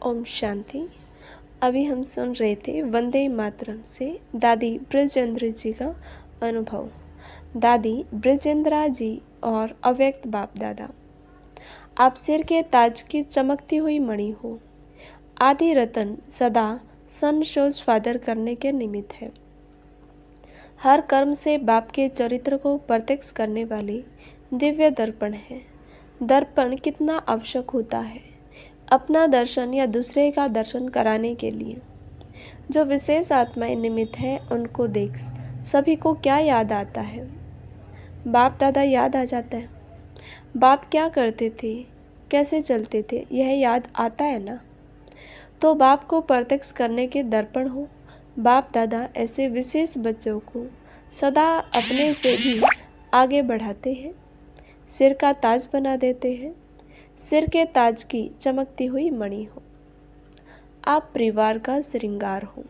ओम शांति। अभी हम सुन रहे थे वंदे मातरम से दादी ब्रजेंद्र जी का अनुभव। दादी ब्रजेंद्रा जी और अव्यक्त बाप दादा, आप सिर के ताज की चमकती हुई मणि हो। आदि रतन सदा संशोध फादर करने के निमित्त है। हर कर्म से बाप के चरित्र को प्रत्यक्ष करने वाली दिव्य दर्पण है। दर्पण कितना आवश्यक होता है अपना दर्शन या दूसरे का दर्शन कराने के लिए। जो विशेष आत्माएं निमित्त हैं उनको देख सभी को क्या याद आता है? बाप दादा याद आ जाता है। बाप क्या करते थे, कैसे चलते थे, यह याद आता है ना। तो बाप को प्रत्यक्ष करने के दर्पण हो। बाप दादा ऐसे विशेष बच्चों को सदा अपने से भी आगे बढ़ाते हैं, सिर का ताज बना देते हैं। सिर के ताज की चमकती हुई मणि हो। आप परिवार का श्रृंगार हो।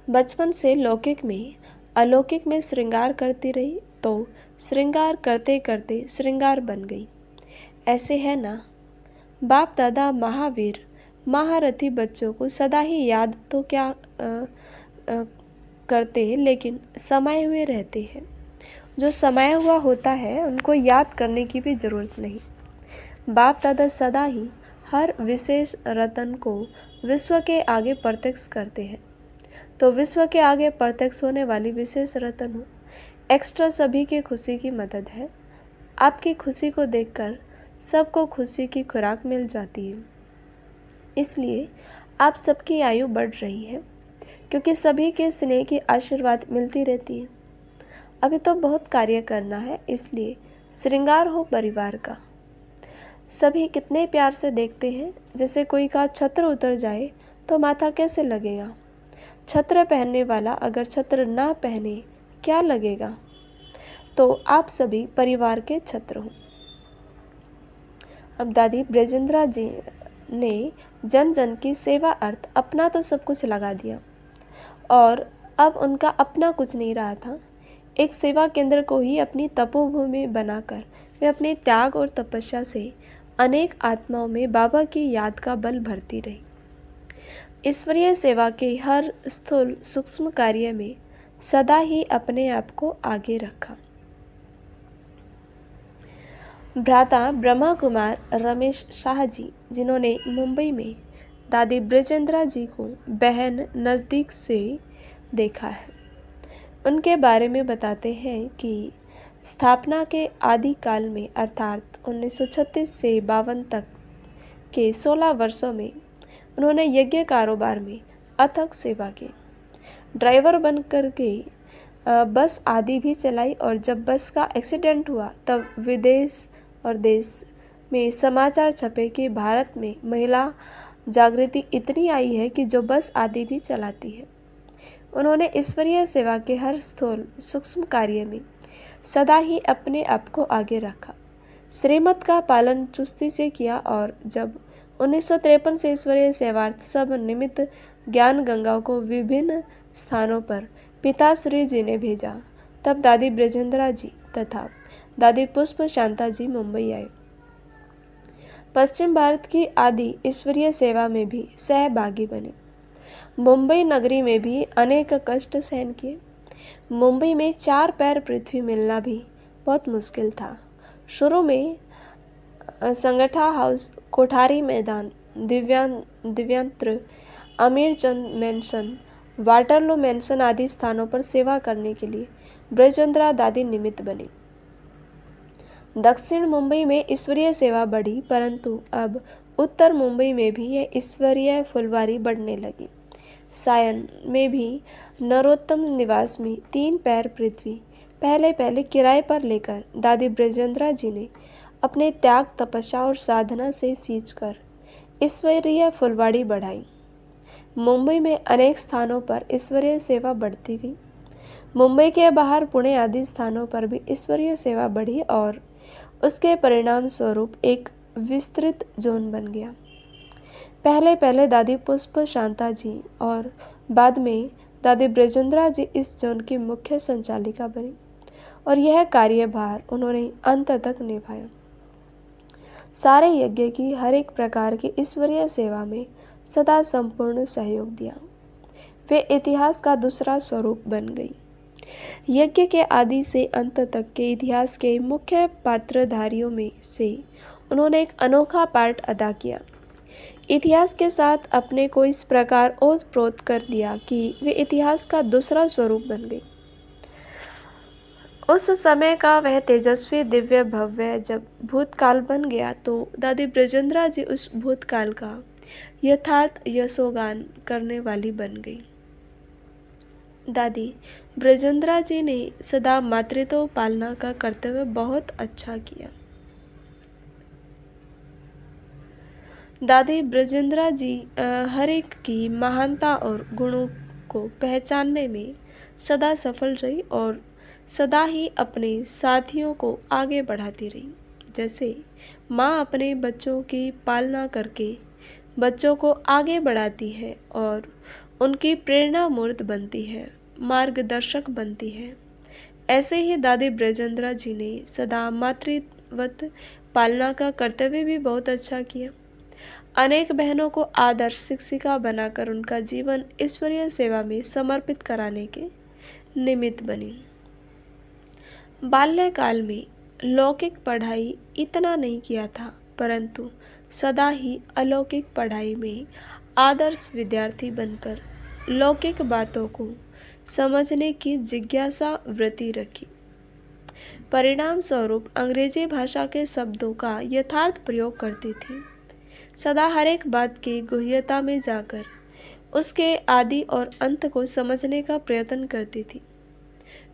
बचपन से लौकिक में अलौकिक में श्रृंगार करती रही तो श्रृंगार करते करते श्रृंगार बन गई। ऐसे है ना। बाप दादा महावीर महारथी बच्चों को सदा ही याद तो क्या करते हैं, लेकिन समाये हुए रहते हैं। जो समाया हुआ होता है उनको याद करने की भी ज़रूरत नहीं। बाप दादा सदा ही हर विशेष रतन को विश्व के आगे प्रत्यक्ष करते हैं। तो विश्व के आगे प्रत्यक्ष होने वाली विशेष रतन हो। एक्स्ट्रा सभी की खुशी की मदद है। आपकी खुशी को देखकर सबको खुशी की खुराक मिल जाती है। इसलिए आप सबकी आयु बढ़ रही है, क्योंकि सभी के स्नेह की आशीर्वाद मिलती रहती है। अभी तो बहुत कार्य करना है, इसलिए श्रृंगार हो परिवार का। सभी कितने प्यार से देखते हैं। जैसे कोई का छत्र उतर जाए तो माथा कैसे लगेगा। छत्र पहनने वाला अगर छत्र ना पहने क्या लगेगा। तो आप सभी परिवार के छत्र हो। अब दादी ब्रजेंद्रा जी ने जन जन की सेवा अर्थ अपना तो सब कुछ लगा दिया और अब उनका अपना कुछ नहीं रहा था। एक सेवा केंद्र को ही अपनी तपोभूमि बनाकर वे अपने त्याग और तपस्या से अनेक आत्माओं में बाबा की याद का बल भरती रही। ईश्वरीय सेवा के हर स्थूल सूक्ष्म कार्य में सदा ही अपने आप को आगे रखा। भ्राता ब्रह्मा कुमार रमेश शाह जी, जिन्होंने मुंबई में दादी ब्रजेंद्रा जी को बहन नज़दीक से देखा है, उनके बारे में बताते हैं कि स्थापना के आदि काल में अर्थात 1936 से 52 तक के 16 वर्षों में उन्होंने यज्ञ कारोबार में अथक सेवा की। ड्राइवर बनकर के बस आदि भी चलाई और जब बस का एक्सीडेंट हुआ तब विदेश और देश में समाचार छपे कि भारत में महिला जागृति इतनी आई है कि जो बस आदि भी चलाती है। उन्होंने ईश्वरीय सेवा के हर स्थूल सूक्ष्म कार्य में सदा ही अपने आप को आगे रखा। श्रीमत का पालन चुस्ती से किया और जब 1953 से ईश्वरीय सेवार्थ सब निमित्त ज्ञान गंगा को विभिन्न स्थानों पर पिताश्री जी ने भेजा, तब दादी ब्रजेंद्रा जी तथा दादी पुष्प शांता जी मुंबई आए। पश्चिम भारत की आदि ईश्वरीय सेवा में भी सहभागी बने। मुंबई नगरी में भी अनेक कष्ट सहन किए। मुंबई में 4 पैर पृथ्वी मिलना भी बहुत मुश्किल था। शुरू में संगठा हाउस, कोठारी मैदान, दिव्यांत्र, अमीरचंद मैंसन, वाटरलू मैंसन आदि स्थानों पर सेवा करने के लिए ब्रजेंद्रा दादी निमित्त बनी। दक्षिण मुंबई में ईश्वरीय सेवा बढ़ी, परंतु अब उत्तर मुंबई में भी यह ईश्वरीय फुलवारी बढ़ने लगी। सायन में भी नरोत्तम निवास में 3 पैर पृथ्वी पहले किराए पर लेकर दादी ब्रजेंद्रा जी ने अपने त्याग, तपस्या और साधना से सींचकर ईश्वरीय फुलवाड़ी बढ़ाई। मुंबई में अनेक स्थानों पर ईश्वरीय सेवा बढ़ती गई। मुंबई के बाहर पुणे आदि स्थानों पर भी ईश्वरीय सेवा बढ़ी और उसके परिणाम स्वरूप एक विस्तृत जोन बन गया। पहले दादी पुष्प शांता जी और बाद में दादी ब्रजेंद्रा जी इस जोन की मुख्य संचालिका बनी और यह कार्यभार उन्होंने अंत तक निभाया। सारे यज्ञ की हर एक प्रकार की ईश्वरीय सेवा में सदा संपूर्ण सहयोग दिया। वे इतिहास का दूसरा स्वरूप बन गई। यज्ञ के आदि से अंत तक के इतिहास के मुख्य पात्रधारियों में से उन्होंने एक अनोखा पार्ट अदा किया। इतिहास के साथ अपने को इस प्रकार ओतप्रोत कर दिया कि वे इतिहास का दूसरा स्वरूप बन गई। उस समय का वह तेजस्वी दिव्य भव्य जब भूतकाल बन गया तो दादी ब्रजेंद्रा जी उस भूतकाल का यथार्थ यशोगान करने वाली बन गई। दादी ब्रजेंद्रा जी ने सदा मातृत्व पालना का कर्तव्य बहुत अच्छा किया। दादी ब्रजेंद्रा जी हर एक की महानता और गुणों को पहचानने में सदा सफल रही और सदा ही अपने साथियों को आगे बढ़ाती रही। जैसे माँ अपने बच्चों की पालना करके बच्चों को आगे बढ़ाती है और उनकी प्रेरणा मूर्त बनती है, मार्गदर्शक बनती है, ऐसे ही दादी ब्रजेंद्रा जी ने सदा मातृवत पालना का कर्तव्य भी बहुत अच्छा किया। अनेक बहनों को आदर्श शिक्षिका बनाकर उनका जीवन ईश्वरीय सेवा में समर्पित कराने के निमित्त बनी। बाल्यकाल में लौकिक पढ़ाई इतना नहीं किया था, परंतु सदा ही अलौकिक पढ़ाई में आदर्श विद्यार्थी बनकर लौकिक बातों को समझने की जिज्ञासा वृत्ति रखी। परिणाम स्वरूप अंग्रेजी भाषा के शब्दों का यथार्थ प्रयोग करती थी। सदा हर एक बात की गहनता में जाकर उसके आदि और अंत को समझने का प्रयत्न करती थी।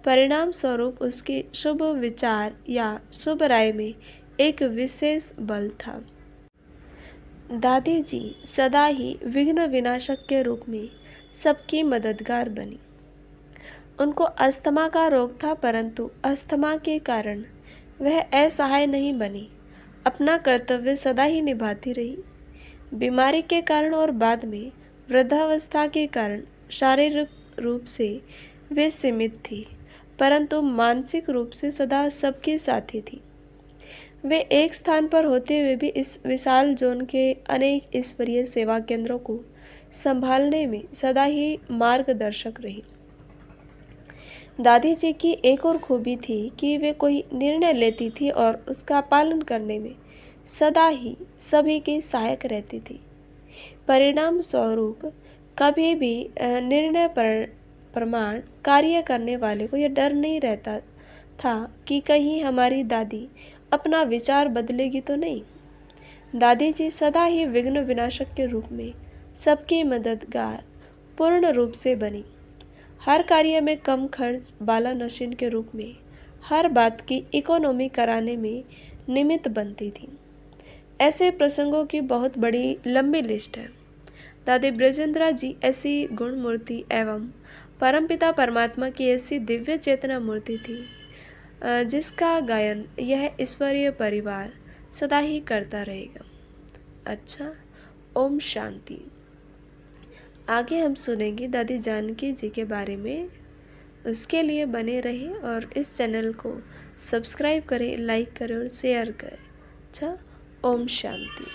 परिणाम स्वरूप उसके शुभ विचार या शुभ राय में एक विशेष बल था। दादी जी सदा ही विघ्न विनाशक के रूप में सबकी मददगार बनी। उनको अस्थमा का रोग था, परंतु अस्थमा के कारण वह असहाय नहीं बनी, अपना कर्तव्य सदा ही निभाती रही। बीमारी के कारण और बाद में वृद्धावस्था के कारण शारीरिक रूप से वे सीमित थी, परंतु मानसिक रूप से सदा सबके साथी थी। वे एक स्थान पर होते हुए भी इस विशाल जोन के अनेक ईश्वरीय सेवा केंद्रों को संभालने में सदा ही मार्गदर्शक रही। दादी जी की एक और खूबी थी कि वे कोई निर्णय लेती थी और उसका पालन करने में सदा ही सभी की सहायक रहती थी। परिणाम स्वरूप कभी भी निर्णय प्रमाण कार्य करने वाले को यह डर नहीं रहता था कि कहीं हमारी दादी अपना विचार बदलेगी तो नहीं। दादी जी सदा ही विघ्न विनाशक के रूप में सबकी मददगार पूर्ण रूप से बनी। हर कार्य में कम खर्च बाला नशीन के रूप में हर बात की इकोनॉमी कराने में निमित्त बनती थी। ऐसे प्रसंगों की बहुत बड़ी लंबी लिस्ट है। दादी ब्रजेंद्रा जी ऐसी गुण मूर्ति एवं परमपिता परमात्मा की ऐसी दिव्य चेतना मूर्ति थी जिसका गायन यह ईश्वरीय परिवार सदा ही करता रहेगा। अच्छा, ओम शांति। आगे हम सुनेंगे दादी जानकी जी के बारे में। उसके लिए बने रहें और इस चैनल को सब्सक्राइब करें, लाइक करें और शेयर करें। अच्छा, ओम शांति।